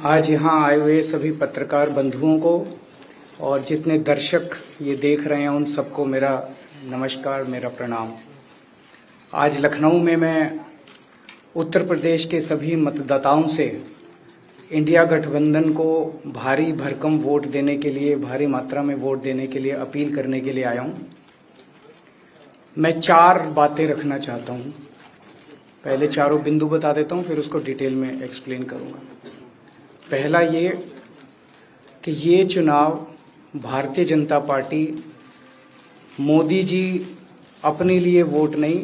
आज यहाँ आए हुए सभी पत्रकार बंधुओं को और जितने दर्शक ये देख रहे हैं उन सबको मेरा नमस्कार, मेरा प्रणाम। आज लखनऊ में मैं उत्तर प्रदेश के सभी मतदाताओं से इंडिया गठबंधन को भारी भरकम वोट देने के लिए, भारी मात्रा में वोट देने के लिए अपील करने के लिए आया हूँ। मैं 4 बातें रखना चाहता हूँ। पहले चारों बिंदु बता देता हूँ, फिर उसको डिटेल में एक्सप्लेन करूँगा। पहला ये कि ये चुनाव भारतीय जनता पार्टी, मोदी जी अपने लिए वोट नहीं,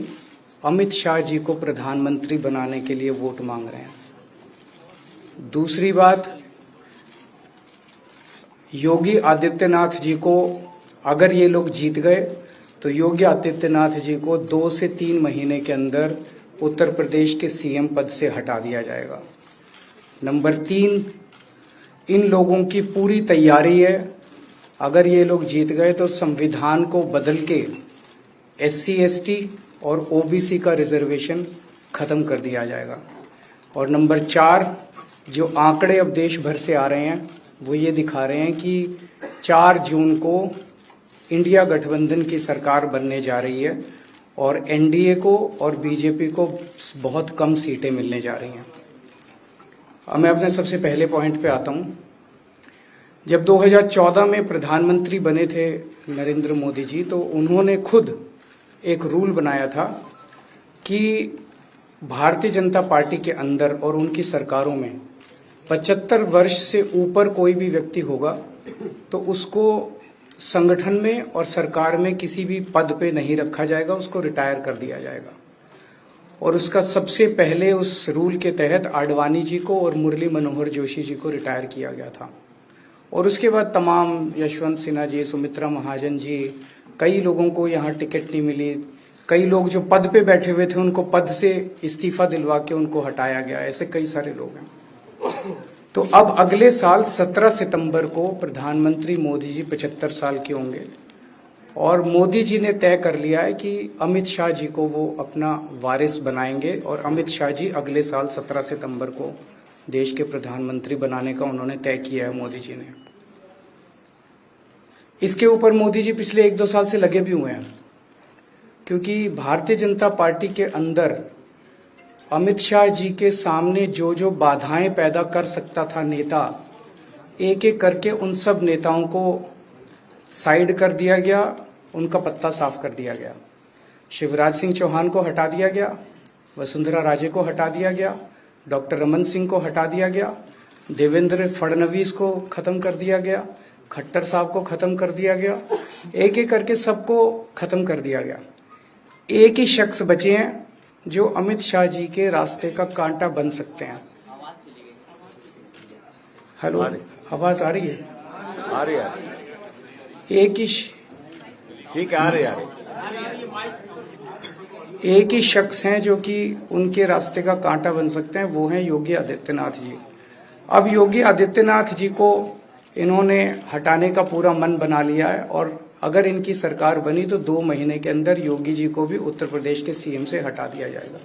अमित शाह जी को प्रधानमंत्री बनाने के लिए वोट मांग रहे हैं। दूसरी बात, योगी आदित्यनाथ जी को अगर ये लोग जीत गए तो योगी आदित्यनाथ जी को 2 से 3 महीने के अंदर उत्तर प्रदेश के सीएम पद से हटा दिया जाएगा। नंबर 3, इन लोगों की पूरी तैयारी है, अगर ये लोग जीत गए तो संविधान को बदल के SC ST और OBC का रिजर्वेशन खत्म कर दिया जाएगा। और नंबर 4, जो आंकड़े अब देश भर से आ रहे हैं वो ये दिखा रहे हैं कि 4 जून को इंडिया गठबंधन की सरकार बनने जा रही है और NDA को और BJP को बहुत कम सीटें मिलने जा रही हैं। अब मैं अपने सबसे पहले पॉइंट पे आता हूँ। जब 2014 में प्रधानमंत्री बने थे नरेंद्र मोदी जी, तो उन्होंने खुद एक रूल बनाया था कि भारतीय जनता पार्टी के अंदर और उनकी सरकारों में 75 वर्ष से ऊपर कोई भी व्यक्ति होगा तो उसको संगठन में और सरकार में किसी भी पद पे नहीं रखा जाएगा, उसको रिटायर कर दिया जाएगा। और उसका सबसे पहले उस रूल के तहत आडवाणी जी को और मुरली मनोहर जोशी जी को रिटायर किया गया था। और उसके बाद तमाम यशवंत सिन्हा जी, सुमित्रा महाजन जी, कई लोगों को यहाँ टिकट नहीं मिली। कई लोग जो पद पे बैठे हुए थे उनको पद से इस्तीफा दिलवा के उनको हटाया गया। ऐसे कई सारे लोग हैं। तो अब अगले साल 17 सितंबर को प्रधानमंत्री मोदी जी 75 साल के होंगे और मोदी जी ने तय कर लिया है कि अमित शाह जी को वो अपना वारिस बनाएंगे और अमित शाह जी अगले साल 17 सितंबर को देश के प्रधानमंत्री बनाने का उन्होंने तय किया है मोदी जी ने। इसके ऊपर मोदी जी पिछले 1-2 साल से लगे भी हुए हैं, क्योंकि भारतीय जनता पार्टी के अंदर अमित शाह जी के सामने जो जो बाधाएं पैदा कर सकता था नेता, एक एक करके उन सब नेताओं को साइड कर दिया गया, उनका पत्ता साफ कर दिया गया। शिवराज सिंह चौहान को हटा दिया गया, वसुंधरा राजे को हटा दिया गया, डॉक्टर रमन सिंह को हटा दिया गया, देवेंद्र फडणवीस को खत्म कर दिया गया, खट्टर साहब को खत्म कर दिया गया, एक एक करके सबको खत्म कर दिया गया। एक ही शख्स बचे हैं जो अमित शाह जी के रास्ते का कांटा बन सकते हैं। हेलो, आवाज आ रही है? आ रही है। एक ही ठीक है, आ रही है। एक ही शख्स हैं जो कि उनके रास्ते का कांटा बन सकते हैं, वो हैं योगी आदित्यनाथ जी। अब योगी आदित्यनाथ जी को इन्होंने हटाने का पूरा मन बना लिया है और अगर इनकी सरकार बनी तो 2 महीने के अंदर योगी जी को भी उत्तर प्रदेश के सीएम से हटा दिया जाएगा।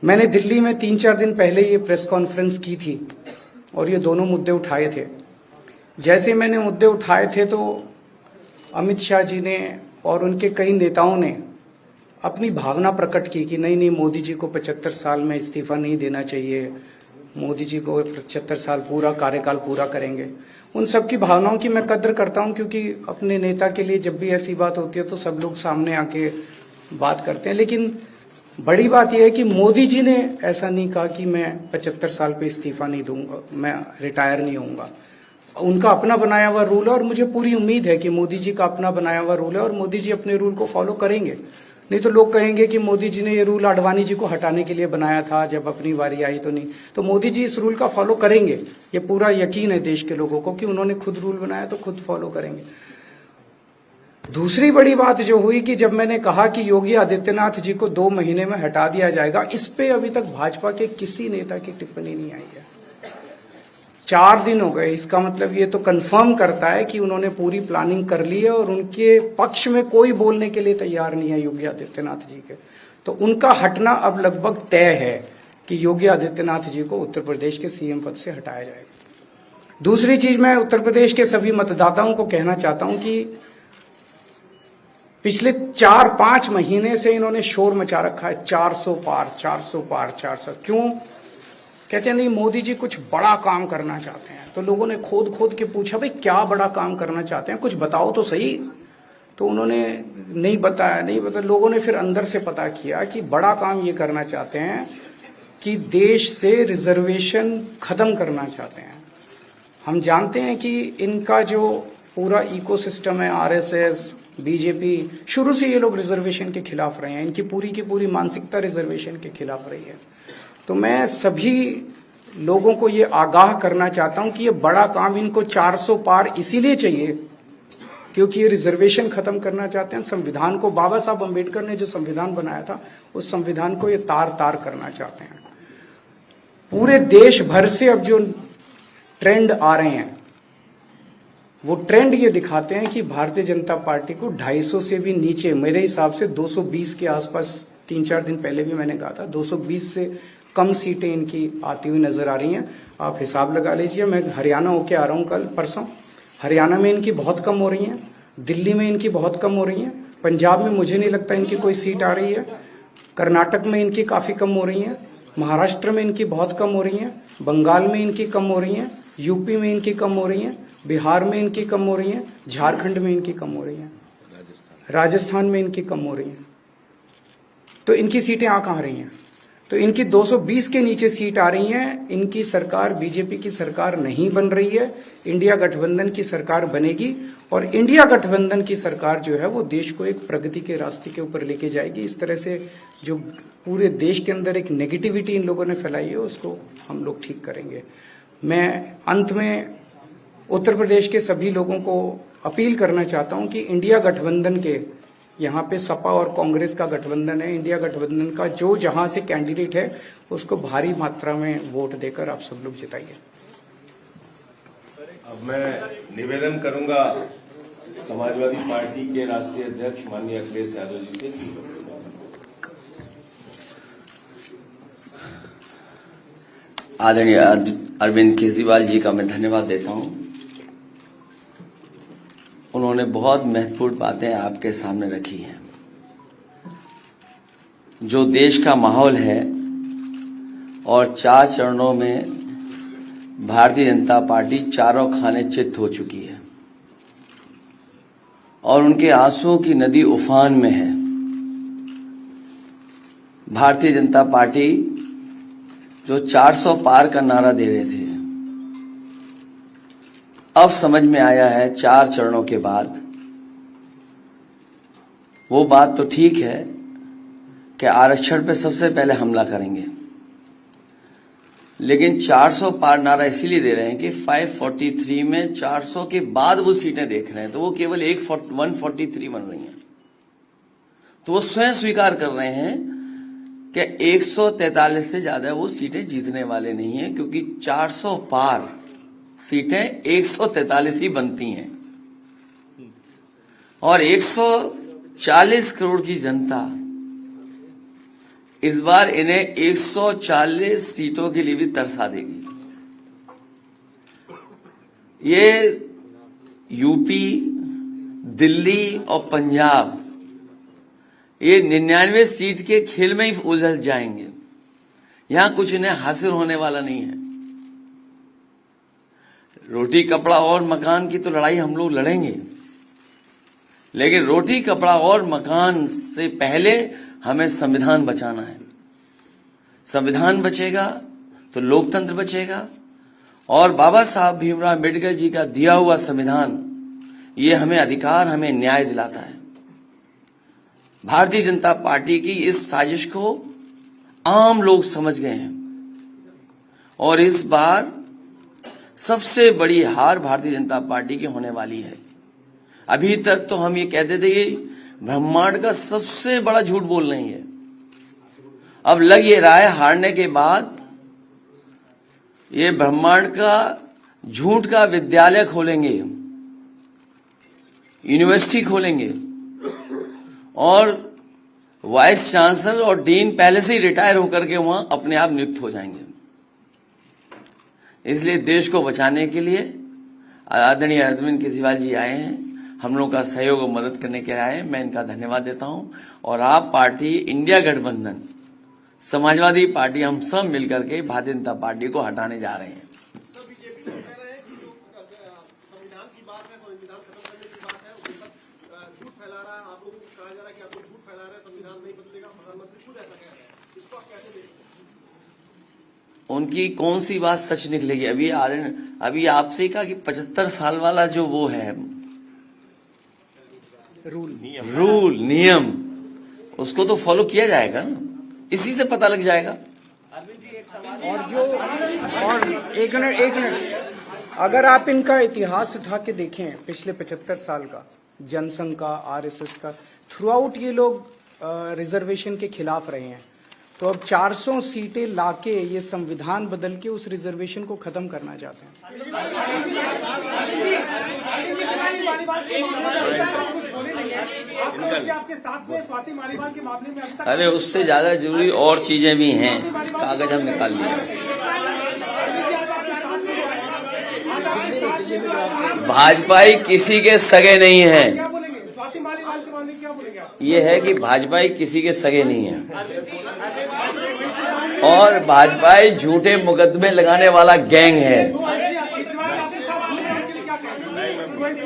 मैंने दिल्ली में 3-4 दिन पहले ये प्रेस कॉन्फ्रेंस की थी और ये दोनों मुद्दे उठाए थे। जैसे मैंने मुद्दे उठाए थे तो अमित शाह जी ने और उनके कई नेताओं ने अपनी भावना प्रकट की कि नहीं, मोदी जी को 75 साल में इस्तीफा नहीं देना चाहिए, मोदी जी को 75 साल पूरा कार्यकाल पूरा करेंगे। उन सब की भावनाओं की मैं कद्र करता हूं, क्योंकि अपने नेता के लिए जब भी ऐसी बात होती है तो सब लोग सामने आके बात करते हैं। लेकिन बड़ी बात यह है कि मोदी जी ने ऐसा नहीं कहा कि मैं 75 साल पे इस्तीफा नहीं दूंगा, मैं रिटायर नहीं होऊंगा। उनका अपना बनाया हुआ रूल है और मुझे पूरी उम्मीद है कि मोदी जी का अपना बनाया हुआ रूल है और मोदी जी अपने रूल को फॉलो करेंगे। नहीं तो लोग कहेंगे कि मोदी जी ने ये रूल आडवाणी जी को हटाने के लिए बनाया था, जब अपनी बारी आई तो नहीं। तो मोदी जी इस रूल का फॉलो करेंगे, ये पूरा यकीन है देश के लोगों को कि उन्होंने खुद रूल बनाया तो खुद फॉलो करेंगे। दूसरी बड़ी बात जो हुई कि जब मैंने कहा कि योगी आदित्यनाथ जी को 2 महीने में हटा दिया जाएगा, इस पे अभी तक भाजपा के किसी नेता की टिप्पणी नहीं आई है। 4 दिन हो गए। इसका मतलब ये तो कंफर्म करता है कि उन्होंने पूरी प्लानिंग कर ली है और उनके पक्ष में कोई बोलने के लिए तैयार नहीं है योगी आदित्यनाथ जी के। तो उनका हटना अब लगभग तय है। कि योगी आदित्यनाथ जी को उत्तर प्रदेश के सीएम पद से हटाया जाएगा। दूसरी चीज, मैं उत्तर प्रदेश के सभी मतदाताओं को कहना चाहता हूं कि पिछले 4-5 महीने से इन्होंने शोर मचा रखा है, 400 पार 400 पार 400। क्यों? कहते हैं नहीं मोदी जी कुछ बड़ा काम करना चाहते हैं। तो लोगों ने खोद खोद के पूछा, भाई क्या बड़ा काम करना चाहते हैं, कुछ बताओ तो सही। तो उन्होंने नहीं बताया। लोगों ने फिर अंदर से पता किया कि बड़ा काम ये करना चाहते हैं कि देश से रिजर्वेशन खत्म करना चाहते हैं। हम जानते हैं कि इनका जो पूरा इकोसिस्टम है, आरएसएस, बीजेपी, शुरू से ये लोग रिजर्वेशन के खिलाफ रहे हैं। इनकी पूरी की पूरी मानसिकता रिजर्वेशन के खिलाफ रही है। तो मैं सभी लोगों को ये आगाह करना चाहता हूं कि ये बड़ा काम इनको 400 पार इसीलिए चाहिए क्योंकि ये रिजर्वेशन खत्म करना चाहते हैं। संविधान को, बाबा साहब अम्बेडकर ने जो संविधान बनाया था, उस संविधान को ये तार तार करना चाहते हैं। पूरे देश भर से अब जो ट्रेंड आ रहे हैं, वो ट्रेंड ये दिखाते हैं कि भारतीय जनता पार्टी को 250 से भी नीचे, मेरे हिसाब से 220 के आसपास, 3-4 दिन पहले भी मैंने कहा था, 220 से कम सीटें इनकी आती हुई नजर आ रही हैं। आप हिसाब लगा लीजिए। मैं हरियाणा होके आ रहा हूं कल परसों। हरियाणा में इनकी बहुत कम हो रही हैं, दिल्ली में इनकी बहुत कम हो रही हैं, पंजाब में मुझे नहीं लगता इनकी कोई सीट आ रही है, कर्नाटक में इनकी काफी कम हो रही है, महाराष्ट्र में इनकी बहुत कम हो रही है, बंगाल में इनकी कम हो रही है, यूपी में इनकी कम हो रही है, बिहार में इनकी कम हो रही है, झारखंड में इनकी कम हो रही है, राजस्थान में इनकी कम हो रही है। तो इनकी सीटें आ कहां रही हैं? तो इनकी 220 के नीचे सीट आ रही हैं। इनकी सरकार बीजेपी की सरकार नहीं बन रही है, इंडिया गठबंधन की सरकार बनेगी। और इंडिया गठबंधन की सरकार जो है वो देश को एक प्रगति के रास्ते के ऊपर लेके जाएगी। इस तरह से जो पूरे देश के अंदर एक नेगेटिविटी इन लोगों ने फैलाई है, उसको हम लोग ठीक करेंगे। मैं अंत में उत्तर प्रदेश के सभी लोगों को अपील करना चाहता हूं कि इंडिया गठबंधन के, यहाँ पे सपा और कांग्रेस का गठबंधन है, इंडिया गठबंधन का जो जहां से कैंडिडेट है उसको भारी मात्रा में वोट देकर आप सब लोग जिताइए। अब मैं निवेदन करूंगा समाजवादी पार्टी के राष्ट्रीय अध्यक्ष माननीय अखिलेश यादव जी से। आदरणीय अरविंद केजरीवाल जी का मैं धन्यवाद देता हूं। उन्होंने बहुत महत्वपूर्ण बातें आपके सामने रखी हैं। जो देश का माहौल है और 4 चरणों में भारतीय जनता पार्टी चारों खाने चित्त हो चुकी है और उनके आंसुओं की नदी उफान में है। भारतीय जनता पार्टी जो 400 पार का नारा दे रहे थे, अब समझ में आया है 4 चरणों के बाद, वो बात तो ठीक है कि आरक्षण पे सबसे पहले हमला करेंगे, लेकिन 400 पार नारा इसीलिए दे रहे हैं कि 543 में 400 के बाद वो सीटें देख रहे हैं, तो वो केवल 143 बन रही हैं। तो वो स्वयं स्वीकार कर रहे हैं कि 143 से ज्यादा वो सीटें जीतने वाले नहीं हैं, क्योंकि 400 पार सीटें 143 ही बनती हैं और 140 करोड़ की जनता इस बार इन्हें 140 सीटों के लिए भी तरसा देगी। ये यूपी, दिल्ली और पंजाब ये 99 सीट के खेल में ही उलझ जाएंगे। यहां कुछ इन्हें हासिल होने वाला नहीं है। रोटी कपड़ा और मकान की तो लड़ाई हम लोग लड़ेंगे, लेकिन रोटी कपड़ा और मकान से पहले हमें संविधान बचाना है। संविधान बचेगा तो लोकतंत्र बचेगा और बाबा साहब भीमराव अम्बेडकर जी का दिया हुआ संविधान ये हमें अधिकार, हमें न्याय दिलाता है। भारतीय जनता पार्टी की इस साजिश को आम लोग समझ गए हैं और इस बार सबसे बड़ी हार भारतीय जनता पार्टी की होने वाली है। अभी तक तो हम ये कहते थे कि ब्रह्मांड का सबसे बड़ा झूठ बोल रही है, अब लग ये रहा है हारने के बाद ये ब्रह्मांड का झूठ का विद्यालय खोलेंगे, यूनिवर्सिटी खोलेंगे और वाइस चांसलर और डीन पहले से ही रिटायर होकर के वहां अपने आप नियुक्त हो जाएंगे। इसलिए देश को बचाने के लिए आदरणीय अरविंद केजरीवाल जी आए हैं, हम लोग का सहयोग और मदद करने के लिए आए हैं। मैं इनका धन्यवाद देता हूं। और आप पार्टी, इंडिया गठबंधन, समाजवादी पार्टी, हम सब मिलकर के भारतीय जनता पार्टी को हटाने जा रहे हैं। उनकी कौन सी बात सच निकलेगी? अभी आपसे कहा कि 75 साल वाला जो वो है रूल नियम, उसको तो फॉलो किया जाएगा ना, इसी से पता लग जाएगा। और एक मिनट, अगर आप इनका इतिहास उठा के देखें पिछले 75 साल का, जनसंघ का, आरएसएस का, थ्रू आउट ये लोग रिजर्वेशन के खिलाफ रहे हैं। तो अब 400 सीटें लाके ये संविधान बदल के उस रिजर्वेशन को खत्म करना चाहते हैं। अरे उससे ज्यादा जरूरी और चीजें भी हैं, कागज हम निकाल लिए। भाजपाई किसी के सगे नहीं है, ये है कि भाजपाई किसी के सगे नहीं है, और भाजपाई झूठे मुकदमे लगाने वाला गैंग है।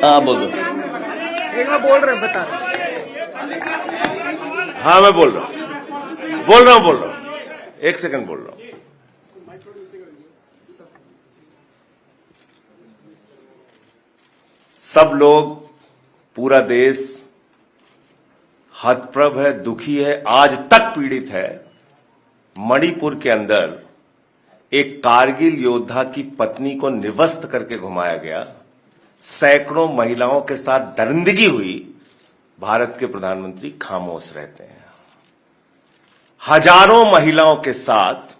हाँ बोलो। एक बार बोल रहे, बता रहे। हाँ मैं बोल रहा हूँ, एक सेकंड बोल रहा हूँ। सब लोग, पूरा देश हतप्रभ है, दुखी है, आज तक पीड़ित है। मणिपुर के अंदर एक कारगिल योद्धा की पत्नी को निर्वस्त्र करके घुमाया गया, सैकड़ों महिलाओं के साथ दरिंदगी हुई, भारत के प्रधानमंत्री खामोश रहते हैं। हजारों महिलाओं के साथ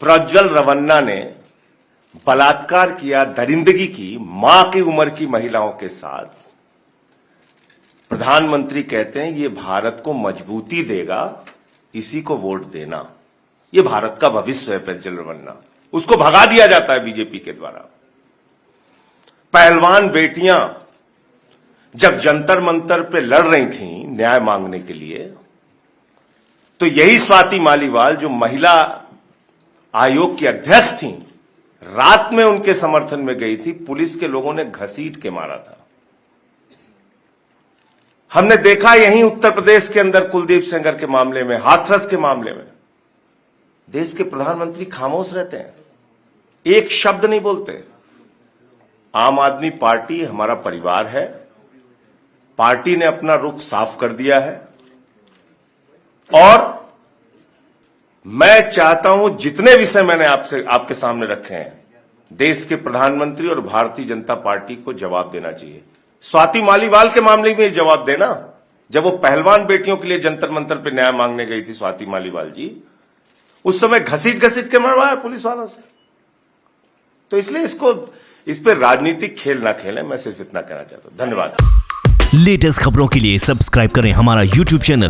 प्रज्वल रवन्ना ने बलात्कार किया, दरिंदगी की, मां की उम्र की महिलाओं के साथ। प्रधानमंत्री कहते हैं ये भारत को मजबूती देगा, इसी को वोट देना। ये भारत का भविष्य है प्रज्वल रवन्ना, उसको भगा दिया जाता है बीजेपी के द्वारा। पहलवान बेटियां जब जंतर मंतर पे लड़ रही थीं न्याय मांगने के लिए, तो यही स्वाति मालीवाल जो महिला आयोग की अध्यक्ष थीं, रात में उनके समर्थन में गई थी, पुलिस के लोगों ने घसीट के मारा था। हमने देखा यहीं उत्तर प्रदेश के अंदर कुलदीप सेंगर के मामले में, हाथरस के मामले में, देश के प्रधानमंत्री खामोश रहते हैं, एक शब्द नहीं बोलते। आम आदमी पार्टी हमारा परिवार है, पार्टी ने अपना रुख साफ कर दिया है, और मैं चाहता हूं जितने विषय मैंने आपके सामने रखे हैं, देश के प्रधानमंत्री और भारतीय जनता पार्टी को जवाब देना चाहिए। स्वाति मालीवाल के मामले में जवाब देना, जब वो पहलवान बेटियों के लिए जंतर मंतर पे न्याय मांगने गई थी स्वाति मालीवाल जी, उस समय घसीट के मरवाया पुलिस वालों से। तो इसलिए इस पे राजनीतिक खेल ना खेलें, मैं सिर्फ इतना कहना चाहता हूं। धन्यवाद। लेटेस्ट खबरों के लिए सब्सक्राइब करें हमारा YouTube चैनल